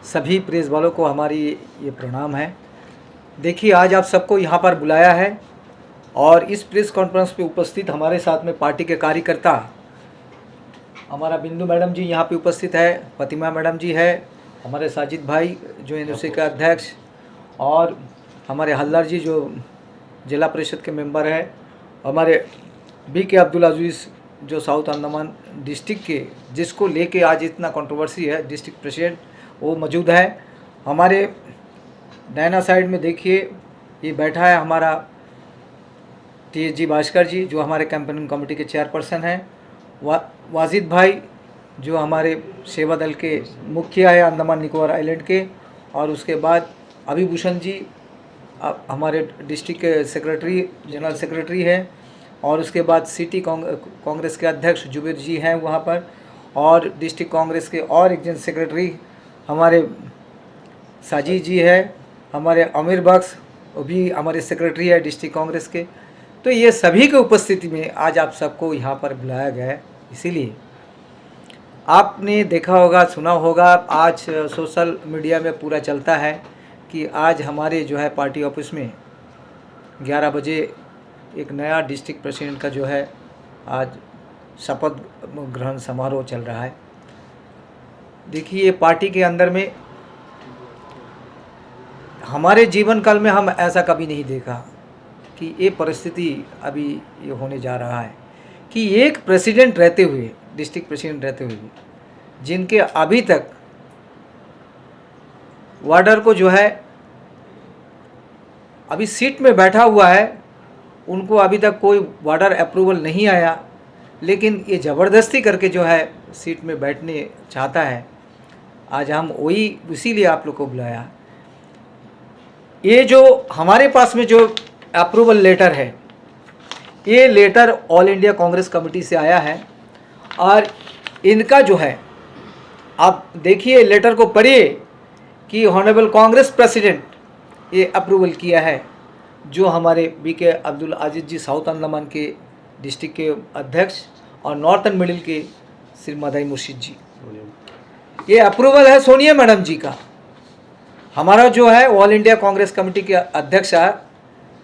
सभी प्रेस वालों को हमारी ये प्रणाम है। देखिए, आज आप सबको यहाँ पर बुलाया है और इस प्रेस कॉन्फ्रेंस पे उपस्थित हमारे साथ में पार्टी के कार्यकर्ता, हमारा बिंदु मैडम जी यहाँ पे उपस्थित है, फतिमा मैडम जी है, हमारे साजिद भाई जो एनओसी के अध्यक्ष, और हमारे हल्दर जी जो जिला परिषद के मेंबर है, हमारे BK अब्दुल अजीज़ जो साउथ अंडमान डिस्ट्रिक्ट के, जिसको लेके आज इतना कंट्रोवर्सी है, डिस्ट्रिक्ट प्रेसिडेंट वो मौजूद है। हमारे नैना साइड में देखिए, ये बैठा है हमारा TSG भास्कर जी जो हमारे कैंपेनिंग कमेटी के चेयरपर्सन हैं, वाजिद भाई जो हमारे सेवा दल के मुखिया है अंडमान निकोबार आइलैंड के, और उसके बाद अभिभूषण जी हमारे डिस्ट्रिक्ट के सेक्रेटरी, जनरल सेक्रेटरी है, और उसके बाद सिटी कांग्रेस के अध्यक्ष जुबेर जी हैं वहाँ पर, और डिस्ट्रिक्ट कांग्रेस के और एक जनरल सेक्रेटरी हमारे साजिद जी है, हमारे अमीर बख्श वो भी हमारे सेक्रेटरी है डिस्ट्रिक्ट कांग्रेस के। तो ये सभी के उपस्थिति में आज आप सबको यहाँ पर बुलाया गया है। इसीलिए आपने देखा होगा, सुना होगा, आज सोशल मीडिया में पूरा चलता है कि आज हमारे जो है पार्टी ऑफिस में 11 बजे एक नया डिस्ट्रिक्ट प्रेसिडेंट का जो है आज शपथ ग्रहण समारोह चल रहा है। देखिए, पार्टी के अंदर में हमारे जीवन काल में हम ऐसा कभी नहीं देखा कि ये परिस्थिति अभी ये होने जा रहा है कि एक प्रेसिडेंट रहते हुए, डिस्ट्रिक्ट प्रेसिडेंट रहते हुए भी, जिनके अभी तक वार्डर को जो है अभी सीट में बैठा हुआ है, उनको अभी तक कोई वार्डर अप्रूवल नहीं आया, लेकिन ये ज़बरदस्ती करके जो है सीट में बैठने चाहता है। आज हम वही इसीलिए आप लोग को बुलाया। ये जो हमारे पास में जो अप्रूवल लेटर है, ये letter all India Congress committee से आया है, और इनका जो है आप देखिए लेटर को पढ़िए कि ऑनरेबल कांग्रेस प्रेसिडेंट ये अप्रूवल किया है, जो हमारे BK अब्दुल अजीज़ जी साउथ अंडमान के डिस्ट्रिक्ट के अध्यक्ष और नॉर्थन मिडिल के श्री मदाई मुर्शिद जी। ये अप्रूवल है सोनिया मैडम जी का। हमारा जो है ऑल इंडिया कांग्रेस कमेटी के अध्यक्ष है,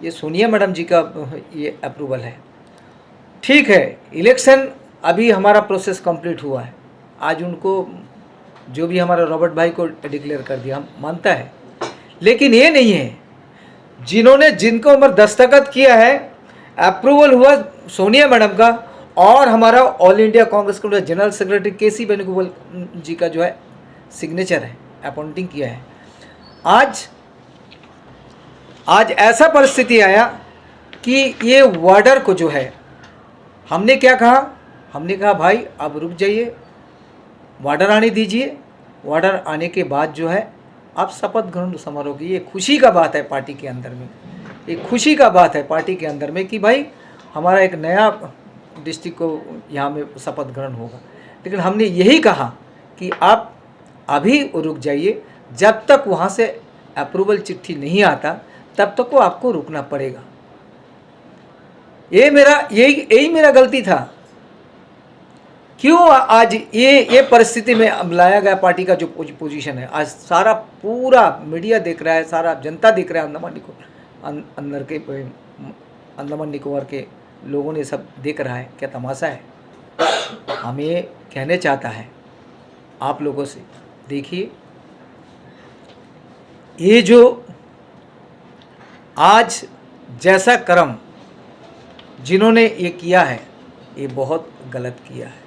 ये सोनिया मैडम जी का ये अप्रूवल है। ठीक है, इलेक्शन अभी हमारा प्रोसेस कंप्लीट हुआ है, आज उनको जो भी हमारा रॉबर्ट भाई को डिक्लेयर कर दिया, हम मानता है, लेकिन ये नहीं है जिन्होंने जिनको ऊपर दस्तखत किया है, अप्रूवल हुआ सोनिया मैडम का, और हमारा ऑल इंडिया कांग्रेस का जनरल सेक्रेटरी KC वेणुगोपाल जी का जो है सिग्नेचर है, अपॉइंटिंग किया है। आज ऐसा परिस्थिति आया कि ये वार्डर को जो है, हमने क्या कहा, हमने कहा भाई अब रुक जाइए, वार्डर आने दीजिए, वार्डर आने के बाद जो है आप शपथ ग्रहण समारोह की। ये खुशी का बात है पार्टी के अंदर में, एक खुशी का बात है पार्टी के अंदर में कि भाई हमारा एक नया डिस्ट्रिक्ट को यहाँ में शपथ ग्रहण होगा। लेकिन हमने यही कहा कि आप अभी रुक जाइए, जब तक वहाँ से अप्रूवल चिट्ठी नहीं आता तब तक को आपको रुकना पड़ेगा। यही मेरा गलती था। क्यों आज ये परिस्थिति में लाया गया पार्टी का जो पोजीशन है, आज सारा पूरा मीडिया देख रहा है, सारा जनता देख रहा है, अंडमान निकोबार के लोगों ने सब देख रहा है, क्या तमाशा है। हम ये कहने चाहता है आप लोगों से, देखिए ये जो आज जैसा कर्म जिन्होंने ये किया है, ये बहुत गलत किया है।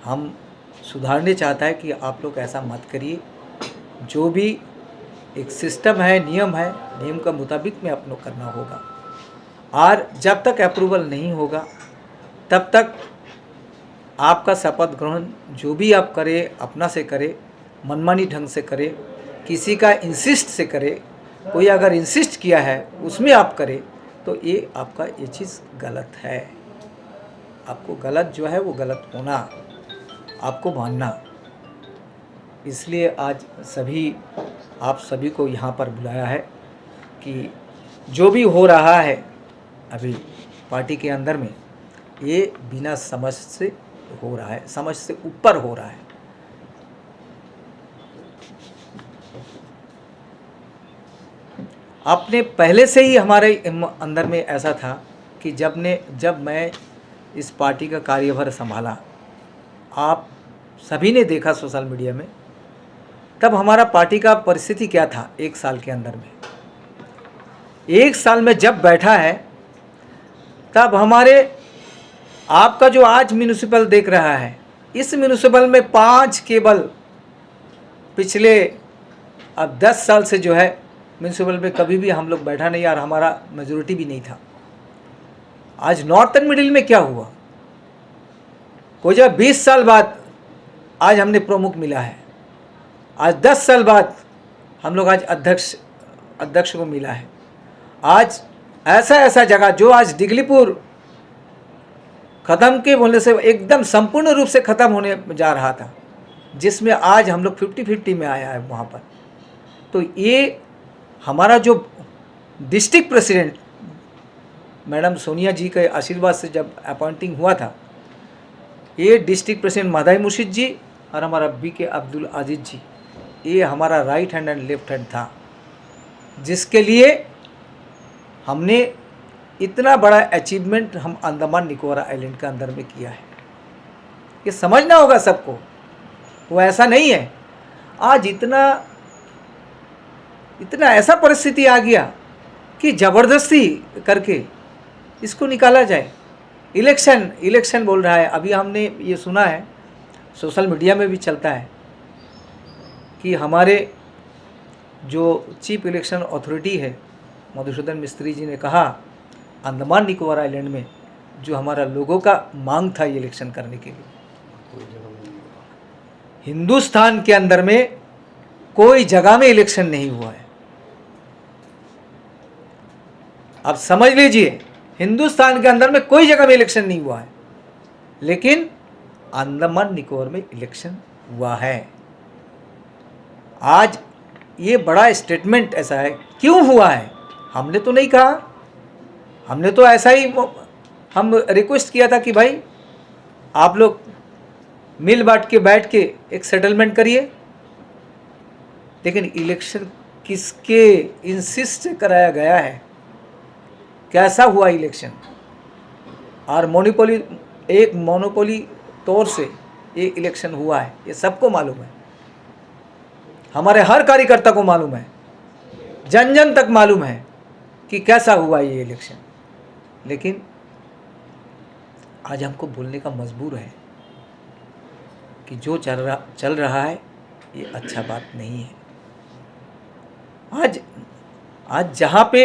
हम सुधारने चाहता है कि आप लोग ऐसा मत करिए। जो भी एक सिस्टम है, नियम है, नियम का मुताबिक में आप लोग करना होगा, और जब तक अप्रूवल नहीं होगा तब तक आपका शपथ ग्रहण जो भी आप करें अपना से करें, मनमानी ढंग से करें, किसी का इंसिस्ट से करें। कोई अगर इंसिस्ट किया है उसमें आप करें तो ये आपका ये चीज़ गलत है। आपको गलत जो है वो गलत होना, आपको मानना। इसलिए आज आप सभी को यहाँ पर बुलाया है कि जो भी हो रहा है अभी पार्टी के अंदर में, ये बिना समझ से हो रहा है, समझ से ऊपर हो रहा है। आपने पहले से ही हमारे अंदर में ऐसा था कि जब मैं इस पार्टी का कार्यभार संभाला, आप सभी ने देखा सोशल मीडिया में, तब हमारा पार्टी का परिस्थिति क्या था। 1 साल के अंदर में, 1 साल में जब बैठा है, तब हमारे आपका जो आज म्यूनिसिपल देख रहा है, इस म्यूनिसिपल में 5 केवल पिछले अब 10 साल से जो है म्यूनिसिपल में कभी भी हम लोग बैठा नहीं और हमारा मेजोरिटी भी नहीं था। आज नॉर्थन मिडिल में क्या हुआ, कोई जब 20 साल बाद आज हमने प्रमुख मिला है, आज 10 साल बाद हम लोग आज अध्यक्ष को मिला है। आज ऐसा जगह जो आज दिगलीपुर ख़त्म के बोलने से एकदम संपूर्ण रूप से ख़त्म होने जा रहा था, जिसमें आज हम लोग 50-50 में आया है वहाँ पर। तो ये हमारा जो डिस्ट्रिक्ट प्रेसिडेंट मैडम सोनिया जी के आशीर्वाद से जब अपॉइंटिंग हुआ था, ये डिस्ट्रिक्ट प्रेसिडेंट मादाई मुर्शिद जी और हमारा BK अब्दुल अजीज़ जी, ये हमारा right hand and left hand था, जिसके लिए हमने इतना बड़ा अचीवमेंट हम अंडमान निकोबार आइलैंड के अंदर में किया है। ये समझना होगा सबको, वो ऐसा नहीं है आज इतना ऐसा परिस्थिति आ गया कि ज़बरदस्ती करके इसको निकाला जाए। इलेक्शन बोल रहा है। अभी हमने ये सुना है, सोशल मीडिया में भी चलता है कि हमारे जो चीफ इलेक्शन अथॉरिटी है मधुसूदन मिस्त्री जी ने कहा, अंडमान निकोबार आइलैंड में जो हमारा लोगों का मांग था ये इलेक्शन करने के लिए, हिंदुस्तान के अंदर में कोई जगह में इलेक्शन नहीं हुआ है। आप समझ लीजिए, हिंदुस्तान के अंदर में कोई जगह में इलेक्शन नहीं हुआ है, लेकिन अंडमान निकोबार में इलेक्शन हुआ है। आज ये बड़ा स्टेटमेंट ऐसा है, क्यों हुआ है हमने तो नहीं कहा, हमने तो ऐसा ही हम रिक्वेस्ट किया था कि भाई आप लोग मिल बांट के बैठ के एक सेटलमेंट करिए। लेकिन इलेक्शन किसके इंसिस्ट से कराया गया है, कैसा हुआ इलेक्शन, और मोनोपोली तौर से ये इलेक्शन हुआ है, ये सबको मालूम है, हमारे हर कार्यकर्ता को मालूम है, जन जन तक मालूम है कि कैसा हुआ ये इलेक्शन। लेकिन आज हमको बोलने का मजबूर है कि जो चल रहा है ये अच्छा बात नहीं है। आज जहाँ पे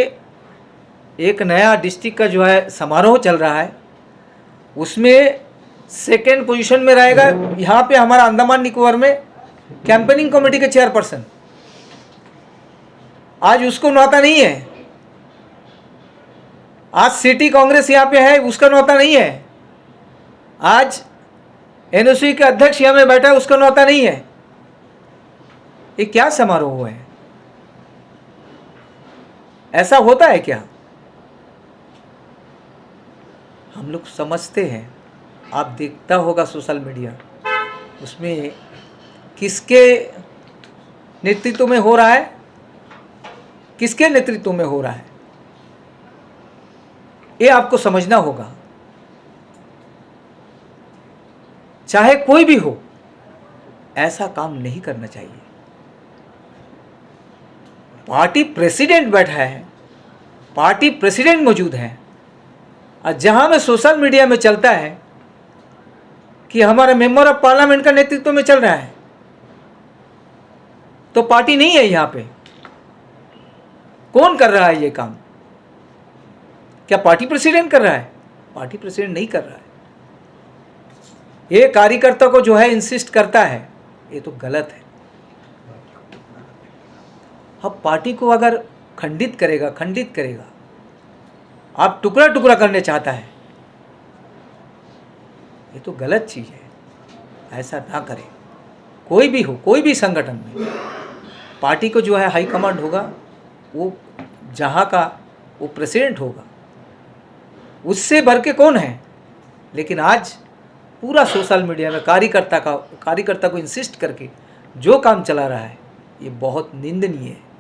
एक नया डिस्ट्रिक्ट का जो है समारोह चल रहा है, उसमें सेकेंड पोजीशन में रहेगा यहाँ पे हमारा अंडमान निकोबार में कैंपेनिंग कमेटी के चेयरपर्सन, आज उसको न्योता नहीं है। आज सिटी कांग्रेस यहाँ पे है, उसका न्योता नहीं है। आज NOC के अध्यक्ष यहाँ में बैठा है, उसका न्योता नहीं है। ये क्या समारोह है, ऐसा होता है क्या? हम लोग समझते हैं, आप देखता होगा सोशल मीडिया, उसमें किसके नेतृत्व में हो रहा है, किसके नेतृत्व में हो रहा है, ये आपको समझना होगा। चाहे कोई भी हो, ऐसा काम नहीं करना चाहिए। पार्टी प्रेसिडेंट बैठा है, पार्टी प्रेसिडेंट मौजूद है, और जहां में सोशल मीडिया में चलता है कि हमारा मेंबर ऑफ पार्लियामेंट का नेतृत्व में चल रहा है, तो पार्टी नहीं है यहाँ पे। कौन कर रहा है ये काम? क्या पार्टी प्रेसिडेंट कर रहा है? पार्टी प्रेसिडेंट नहीं कर रहा है। ये कार्यकर्ता को जो है इंसिस्ट करता है, ये तो गलत है। अब पार्टी को अगर खंडित करेगा, आप टुकड़ा टुकड़ा करने चाहता है, ये तो गलत चीज़ है। ऐसा ना करें, कोई भी हो, कोई भी संगठन में पार्टी को जो है हाई कमांड होगा, वो जहाँ का वो प्रेसिडेंट होगा, उससे बढ़ के कौन है। लेकिन आज पूरा सोशल मीडिया में कार्यकर्ता को इंसिस्ट करके जो काम चला रहा है, ये बहुत निंदनीय है।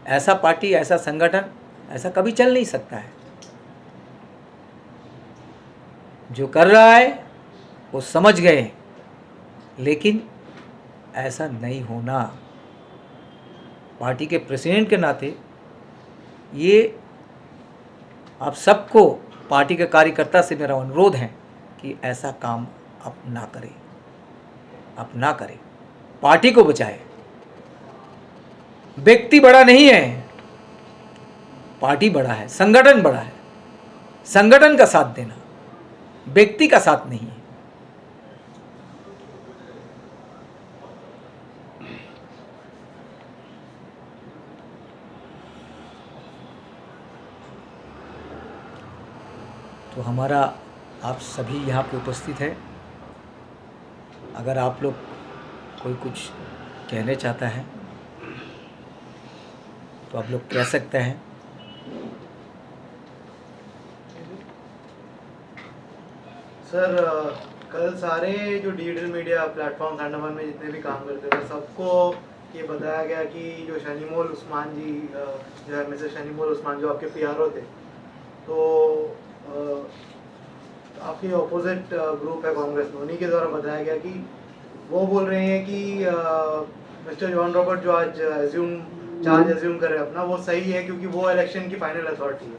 ऐसा पार्टी, ऐसा संगठन, ऐसा कभी चल नहीं सकता है। जो कर रहा है वो समझ गए, लेकिन ऐसा नहीं होना। पार्टी के प्रेसिडेंट के नाते ये आप सबको, पार्टी के कार्यकर्ता से मेरा अनुरोध है कि ऐसा काम आप ना करें, आप ना करें। पार्टी को बचाएं। व्यक्ति बड़ा नहीं है, पार्टी बड़ा है, संगठन बड़ा है। संगठन का साथ देना, व्यक्ति का साथ नहीं है। तो हमारा, आप सभी यहाँ पे उपस्थित है। अगर आप लोग कोई कुछ कहने चाहता है तो आप लोग कह सकते हैं। सर, कल सारे जो डिजिटल मीडिया प्लेटफॉर्म अंडमान में जितने भी काम करते थे, सबको ये बताया गया कि जो शनिमोल उस्मान जी, जो है मिस्टर शनिमोल उस्मान, जो आपके पीआरओ थे, तो आपके ऑपोजिट ग्रुप है कांग्रेस में, उन्हीं के द्वारा बताया गया कि वो बोल रहे हैं कि मिस्टर जॉन रॉबर्ट जो आज चार्ज एज्यूम कर रहे हैं अपना, वो सही है क्योंकि वो इलेक्शन की फाइनल अथॉरिटी है।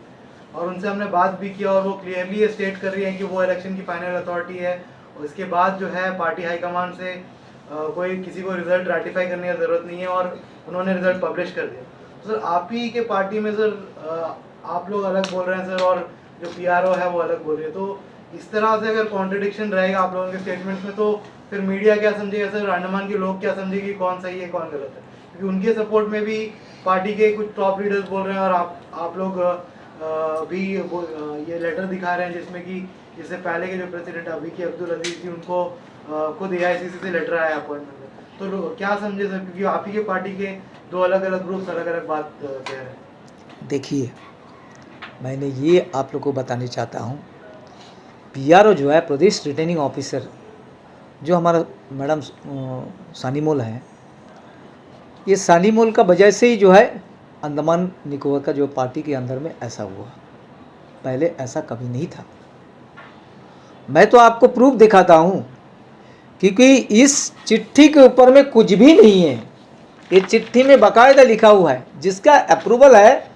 और उनसे हमने बात भी किया और वो क्लियरली ये स्टेट कर रही है कि वो इलेक्शन की फाइनल अथॉरिटी है। और इसके बाद जो है पार्टी हाईकमान से कोई किसी को रिजल्ट रेटिफाई करने की ज़रूरत नहीं है और उन्होंने रिजल्ट पब्लिश कर दिया। तो सर, आप ही के पार्टी में सर आप लोग अलग बोल रहे हैं सर, और जो पीआरओ है वो अलग बोल रही है। तो इस तरह से अगर कॉन्ट्रडिक्शन रहेगा आप लोगों के स्टेटमेंट्स में, तो फिर मीडिया क्या समझेगा सर, अंडमान के लोग क्या समझेंगे कौन सही है कौन गलत है? क्योंकि उनके सपोर्ट में भी पार्टी के कुछ टॉप लीडर्स बोल रहे हैं और आप लोग भी ये लेटर दिखा रहे हैं जिसमें कि इससे पहले के जो प्रेसिडेंट अभी के अब्दुल अजीज जी, उनको खुद एआईसीसी से लेटर आया अपॉइंटमेंट में। तो क्या समझे सर, क्योंकि आप ही के पार्टी के दो अलग अलग ग्रुप्स अलग अलग बात कह रहे हैं। देखिए, मैंने ये आप लोग को बताना चाहता हूँ, पीआरओ जो है, प्रदेश रिटर्निंग ऑफिसर, जो हमारा मैडम सानीमोल है, ये सानीमोल का वजह से ही जो है अंडमान निकोबार का जो पार्टी के अंदर में ऐसा हुआ। पहले ऐसा कभी नहीं था। मैं तो आपको प्रूफ दिखाता हूँ, क्योंकि इस चिट्ठी के ऊपर में कुछ भी नहीं है। ये चिट्ठी में बाकायदा लिखा हुआ है, जिसका अप्रूवल है,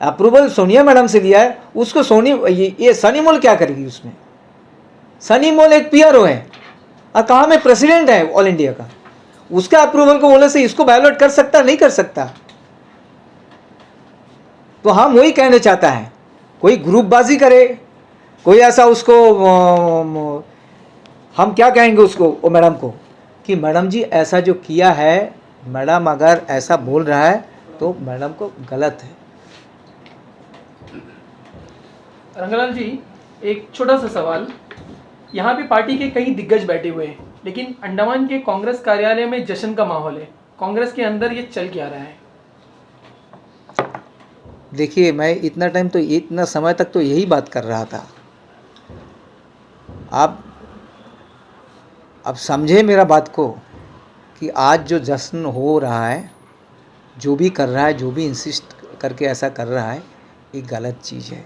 अप्रूवल सोनिया मैडम से लिया है, उसको ये सानीमोल क्या करेगी उसमें? सानीमोल एक पीआरओ है और कहाँ में प्रेसिडेंट है ऑल इंडिया का। उसका अप्रूवल को बोलने से इसको वायलेट कर सकता, नहीं कर सकता। तो हम वही कहना चाहता है, कोई ग्रुपबाजी करे, कोई ऐसा उसको हम क्या कहेंगे उसको, वो मैडम को, कि मैडम जी ऐसा जो किया है, मैडम अगर ऐसा बोल रहा है तो मैडम को गलत है। रंगलाल जी, एक छोटा सा सवाल। यहाँ पे पार्टी के कई दिग्गज बैठे हुए हैं, लेकिन अंडमान के कांग्रेस कार्यालय में जश्न का माहौल है। कांग्रेस के अंदर ये चल क्या रहा है? देखिए, मैं इतना समय तक तो यही बात कर रहा था। आप अब समझे मेरा बात को, कि आज जो जश्न हो रहा है, जो भी कर रहा है, जो भी इंसिस्ट करके ऐसा कर रहा है, ये गलत चीज़ है।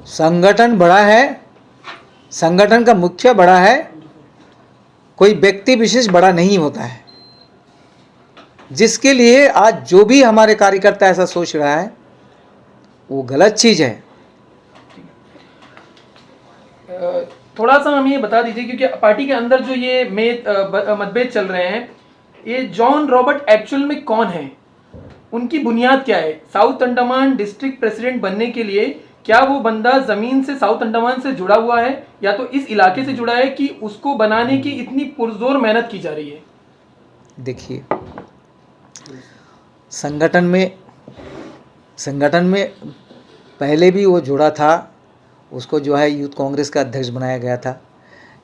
संगठन बड़ा है, संगठन का मुख्य बड़ा है, कोई व्यक्ति विशेष बड़ा नहीं होता है। जिसके लिए आज जो भी हमारे कार्यकर्ता ऐसा सोच रहा है, वो गलत चीज़ है। थोड़ा सा हमें ये बता दीजिए, क्योंकि पार्टी के अंदर जो ये मतभेद चल रहे हैं, ये जॉन रॉबर्ट एक्चुअल में कौन है, उनकी बुनियाद क्या है? साउथ अंडमान डिस्ट्रिक्ट प्रेसिडेंट बनने के लिए क्या वो बंदा ज़मीन से साउथ अंडमान से जुड़ा हुआ है, या तो इस इलाके से जुड़ा है कि उसको बनाने की इतनी पुरजोर मेहनत की जा रही है? देखिए, संगठन में पहले भी वो जुड़ा था, उसको जो है यूथ कांग्रेस का अध्यक्ष बनाया गया था,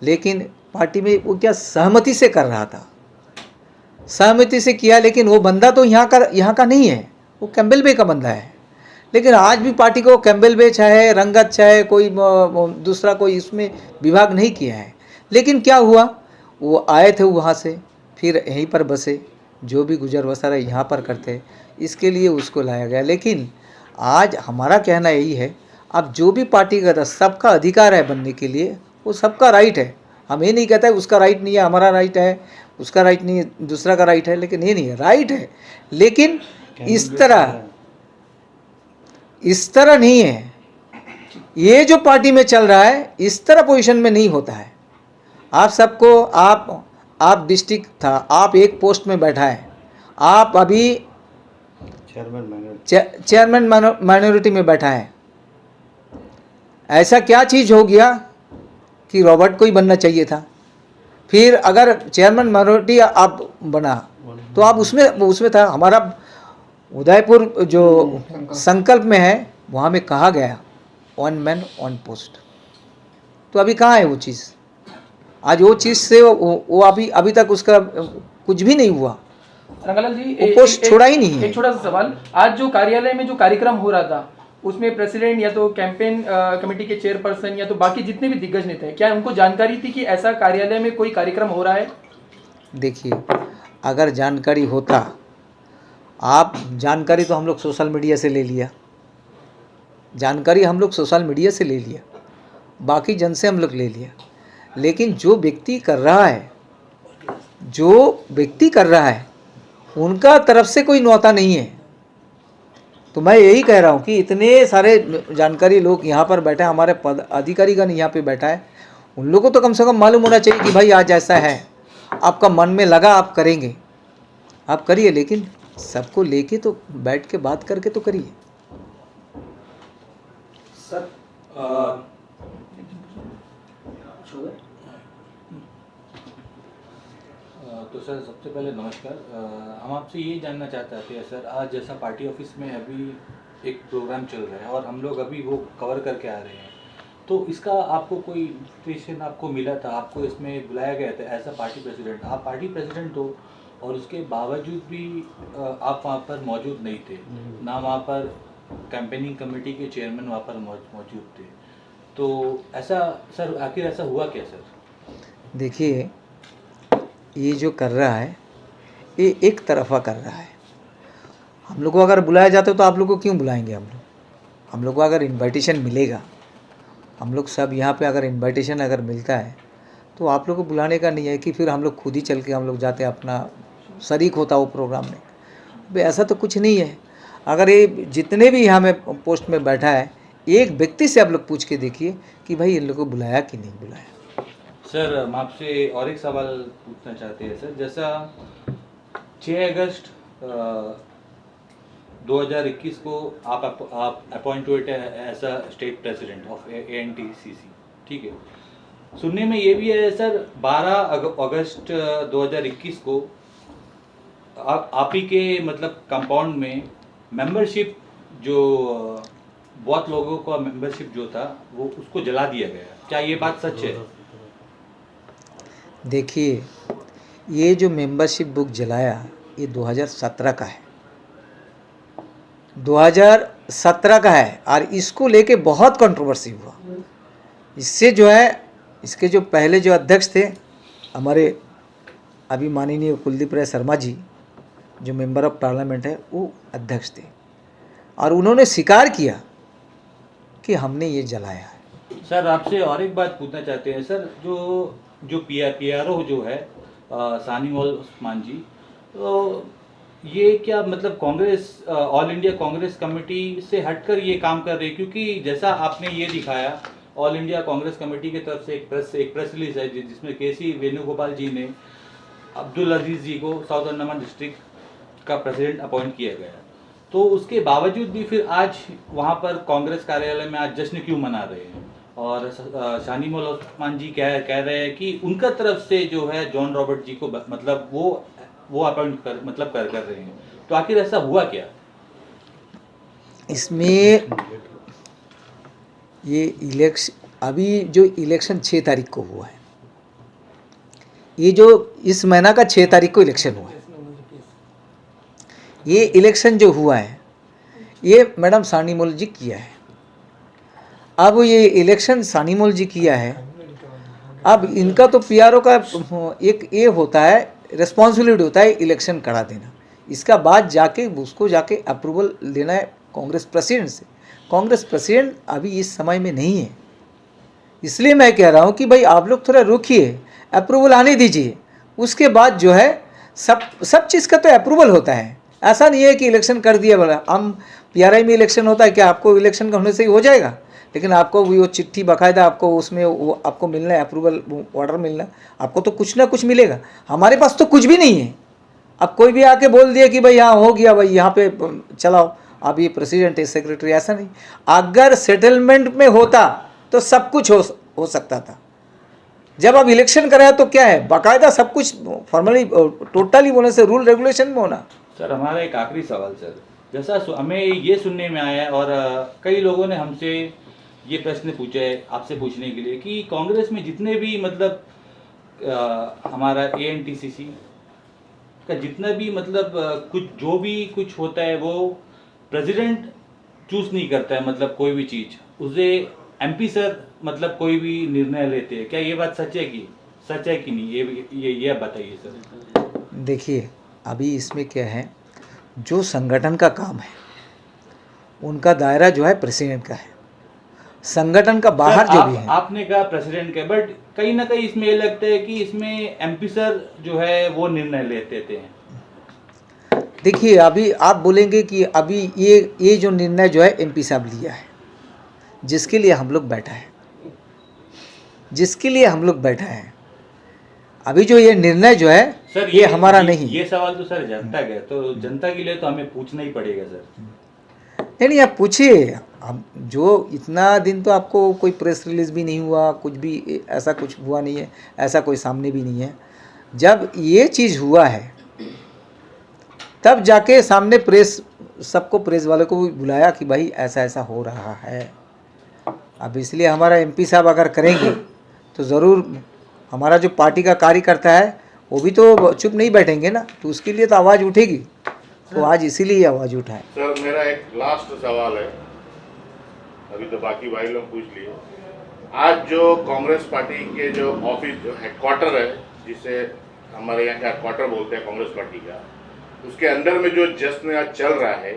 लेकिन पार्टी में वो क्या सहमति से कर रहा था, सहमति से किया। लेकिन वो बंदा तो यहाँ का नहीं है, वो कैम्बेल बे का बंदा है। लेकिन आज भी पार्टी को कैम्बेल बे चाहे रंगत चाहे कोई दूसरा कोई इसमें विभाग नहीं किया है। लेकिन क्या हुआ, वो आए थे वहाँ से, फिर यहीं पर बसे, जो भी गुजर बसर है यहाँ पर करते। इसके लिए उसको लाया गया। लेकिन आज हमारा कहना यही है, अब जो भी पार्टी का सबका अधिकार है बनने के लिए, वो सबका राइट है। हम ये नहीं कहते है उसका राइट नहीं है, हमारा राइट है, उसका राइट नहीं है, दूसरा का राइट है, लेकिन ये नहीं है, राइट है। लेकिन इस तरह नहीं है। ये जो पार्टी में चल रहा है इस तरह पोजीशन में नहीं होता है। आप सबको, आप डिस्ट्रिक्ट था, आप एक पोस्ट में बैठा है, आप अभी चेयरमैन माइनॉरिटी में बैठा है। ऐसा क्या चीज़ हो गया कि रॉबर्ट को ही बनना चाहिए था? फिर अगर चेयरमैन माइनॉरिटी आप बना तो आप उसमें था। हमारा उदयपुर जो संकल्प में है वहाँ में कहा गया 1 मैन 1 पोस्ट। तो अभी कहाँ है वो चीज़? आज वो चीज़ से वो अभी तक उसका कुछ भी नहीं हुआ। रंगालाल जी, वो पोस्ट छोड़ा ही नहीं है। एक छोटा सा सवाल, आज जो कार्यालय में जो कार्यक्रम हो रहा था उसमें प्रेसिडेंट या तो कैंपेन कमेटी के चेयरपर्सन या तो बाकी जितने भी दिग्गज नेता हैं, क्या उनको जानकारी थी कि ऐसा कार्यालय में कोई कार्यक्रम हो रहा है? देखिए, अगर जानकारी होता, आप जानकारी तो हम लोग सोशल मीडिया से ले लिया, जानकारी हम लोग सोशल मीडिया से ले लिया, बाकी जन से हम लोग ले लिया। लेकिन जो व्यक्ति कर रहा है उनका तरफ से कोई न्योता नहीं है। तो मैं यही कह रहा हूँ कि इतने सारे जानकारी लोग यहाँ पर बैठे हैं, हमारे पद अधिकारी गण यहाँ पे बैठा है, उन लोगों को तो कम से कम मालूम होना चाहिए कि भाई आज ऐसा है, आपका मन में लगा आप करेंगे, आप करिए। लेकिन सबको लेके तो बैठ के बात करके तो करिए। सर तो सर सबसे पहले नमस्कार। हम आपसे ये जानना चाहते थे सर, आज जैसा पार्टी ऑफिस में अभी एक प्रोग्राम चल रहा है और हम लोग अभी वो कवर करके आ रहे हैं, तो इसका आपको कोई इन्विटेशन आपको मिला था? आपको इसमें बुलाया गया था एज अ पार्टी प्रेसिडेंट? आप पार्टी प्रेसिडेंट हो और उसके बावजूद भी आप वहाँ पर मौजूद नहीं थे, ना वहाँ पर कैंपेनिंग कमेटी के चेयरमैन वहाँ पर मौजूद थे। तो ऐसा सर, आखिर ऐसा हुआ क्या सर? देखिए, ये जो कर रहा है ये एक तरफा कर रहा है। हम लोग को अगर बुलाया जाता तो आप लोग को क्यों बुलाएंगे? हम लोग को अगर इनविटेशन मिलेगा, हम लोग सब यहाँ पे अगर इनविटेशन अगर मिलता है तो आप लोग को बुलाने का नहीं है कि फिर हम लोग खुद ही चल के हम लोग जाते अपना शरीक होता वो प्रोग्राम में। भाई ऐसा तो कुछ नहीं है। अगर ये जितने भी यहाँ में पोस्ट में बैठा है, एक व्यक्ति से आप लोग पूछ के देखिए कि भाई इन लोग को बुलाया कि नहीं बुलाया। सर हम आपसे और एक सवाल पूछना चाहते हैं सर, जैसा 6 अगस्त 2021 को आप अपॉइंट हुए थे as a state president of ANTCC, ठीक है। सुनने में ये भी है सर 12 अगस्त 2021 को आप ही के मतलब कंपाउंड में मेंबरशिप जो बहुत लोगों का मेंबरशिप जो था वो उसको जला दिया गया। क्या ये बात सच है? देखिए, ये जो मेंबरशिप बुक जलाया ये 2017 का है, 2017 का है और इसको लेके बहुत कंट्रोवर्सी हुआ। इससे जो है, इसके जो पहले जो अध्यक्ष थे हमारे अभी माननीय कुलदीप राय शर्मा जी, जो मेंबर ऑफ पार्लियामेंट है, वो अध्यक्ष थे और उन्होंने स्वीकार किया कि हमने ये जलाया है। सर आपसे और एक बात पूछना चाहते हैं सर, जो PRO जो है सानीमोल उस्मान जी, तो ये क्या मतलब Congress all India Congress committee से हटकर ये काम कर रहे हैं? क्योंकि जैसा आपने ये दिखाया, ऑल इंडिया कांग्रेस कमेटी की तरफ से एक प्रेस रिलीज है जिसमें KC वेणुगोपाल जी ने अब्दुल अजीज जी को साउथ अंडमान डिस्ट्रिक्ट का प्रेसिडेंट अपॉइंट किया गया। तो उसके बावजूद भी फिर आज वहाँ पर कांग्रेस कार्यालय में आज जश्न क्यों मना रहे हैं? और शानीमोल उस्मान जी कह रहे हैं कि उनका तरफ से जो है जॉन रॉबर्ट जी को मतलब वो अपॉइंट कर रहे हैं। तो आखिर ऐसा हुआ क्या इसमें? ये अभी जो इलेक्शन 6 तारीख को हुआ है, ये जो इस महीना का 6 तारीख को इलेक्शन हुआ है, ये इलेक्शन जो हुआ है ये मैडम सानीमोल जी किया है। अब ये इलेक्शन सानीमोल जी किया है, अब इनका तो PRO का एक ये होता है, रिस्पॉन्सिबिलिटी होता है इलेक्शन करा देना। इसका बाद जाके उसको जाके अप्रूवल लेना है कांग्रेस प्रेसिडेंट से। कांग्रेस प्रेसिडेंट अभी इस समय में नहीं है, इसलिए मैं कह रहा हूँ कि भाई आप लोग थोड़ा रुकिए, अप्रूवल आने दीजिए, उसके बाद जो है सब चीज़ का तो अप्रूवल होता है। ऐसा नहीं है कि इलेक्शन कर दिया बोला, हम पीआरआई में इलेक्शन होता है, क्या आपको इलेक्शन होने से ही हो जाएगा? लेकिन आपको वो चिट्ठी बाकायदा आपको उसमें वो आपको मिलना है, अप्रूवल ऑर्डर मिलना, आपको तो कुछ ना कुछ मिलेगा। हमारे पास तो कुछ भी नहीं है। अब कोई भी आके बोल दिया कि भाई यहाँ हो गया, भाई यहाँ पे चलाओ, अब ये प्रेसिडेंट है, सेक्रेटरी, ऐसा नहीं। अगर सेटलमेंट में होता तो सब कुछ हो सकता था। जब अब इलेक्शन कराया तो क्या है, बाकायदा सब कुछ फॉर्मली टोटली बोलने से रूल रेगुलेशन में होना। सर हमारा एक आखिरी सवाल सर, जैसा हमें ये सुनने में आया है और कई लोगों ने हमसे ये प्रश्न पूछा है आपसे पूछने के लिए कि कांग्रेस में जितने भी मतलब हमारा ANTCC का जितना भी मतलब कुछ जो भी कुछ होता है वो प्रेसिडेंट चूज नहीं करता है, मतलब कोई भी चीज़ उसे MP सर मतलब कोई भी निर्णय लेते हैं। क्या ये बात सच है कि नहीं, ये आप बताइए सर। देखिए अभी इसमें क्या है, जो संगठन का काम है उनका दायरा जो है प्रेसिडेंट का है, संगठन का बाहर जो भी है। आपने कहा प्रेसिडेंट का, बट कहीं ना कहीं इसमें ये लगता है कि इसमें MP सर जो है वो निर्णय लेते हैं। देखिए अभी आप बोलेंगे कि अभी ये जो निर्णय जो है MP साहब लिया है, जिसके लिए हम लोग बैठा है, अभी जो ये निर्णय जो है सर ये हमारा नहीं। ये सवाल तो सर जनता का है, तो जनता के लिए तो हमें पूछना ही पड़ेगा सर। नहीं आप पूछिए। अब जो इतना दिन तो आपको कोई प्रेस रिलीज भी नहीं हुआ, कुछ भी ऐसा कुछ हुआ नहीं है, ऐसा कोई सामने भी नहीं है। जब ये चीज़ हुआ है तब जाके सामने प्रेस, सबको प्रेस वाले को भी बुलाया कि भाई ऐसा ऐसा हो रहा है। अब इसलिए हमारा MP साहब अगर करेंगे तो ज़रूर हमारा जो पार्टी का कार्यकर्ता है वो भी तो चुप नहीं बैठेंगे ना, तो उसके लिए तो आवाज़ उठेगी। तो आज इसीलिए आवाज़ उठाए। सर मेरा एक लास्ट सवाल है, अभी तो बाकी भाई लोग पूछ लिए। आज जो कांग्रेस पार्टी के जो ऑफिस जो हेडक्वार्टर है, जिसे हमारे यहाँ का हेडक्वार्टर बोलते हैं कांग्रेस पार्टी का, उसके अंदर में जो जश्न आज चल रहा है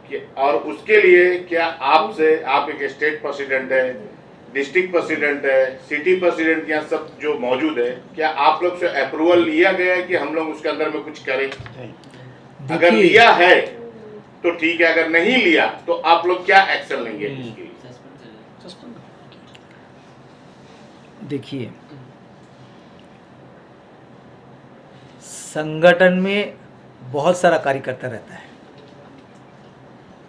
कि, और उसके लिए क्या आपसे, आप एक स्टेट प्रेसिडेंट है, डिस्ट्रिक्ट प्रेसिडेंट है, सिटी प्रेसिडेंट यहाँ सब जो मौजूद है, क्या आप लोग से अप्रूवल लिया गया है कि हम लोग उसके अंदर में कुछ करें? अगर लिया है तो ठीक है, अगर नहीं लिया तो आप लोग क्या एक्शन लेंगे इसके लिए? देखिए संगठन में बहुत सारा कार्यकर्ता रहता है।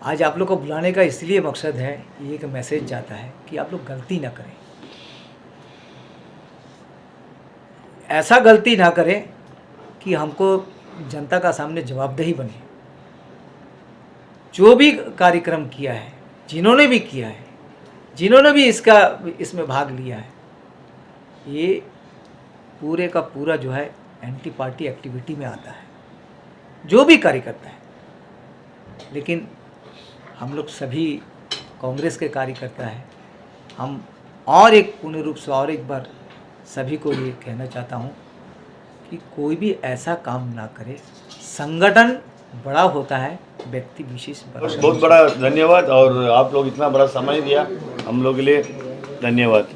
आज आप लोग को बुलाने का इसलिए मकसद है, ये एक मैसेज जाता है कि आप लोग गलती ना करें, ऐसा गलती ना करें कि हमको जनता का सामने जवाबदेही बने। जो भी कार्यक्रम किया है, जिन्होंने भी किया है, जिन्होंने भी इसमें भाग लिया है, ये पूरे का पूरा जो है एंटी पार्टी एक्टिविटी में आता है, जो भी कार्यकर्ता है। लेकिन हम लोग सभी कांग्रेस के कार्यकर्ता हैं। हम और एक पूर्ण रूप से और एक बार सभी को ये कहना चाहता हूँ कि कोई भी ऐसा काम ना करे। संगठन बड़ा होता है, व्यक्ति विशेष बड़ा। बहुत बड़ा धन्यवाद, और आप लोग इतना बड़ा समय दिया हम लोग के लिए, धन्यवाद।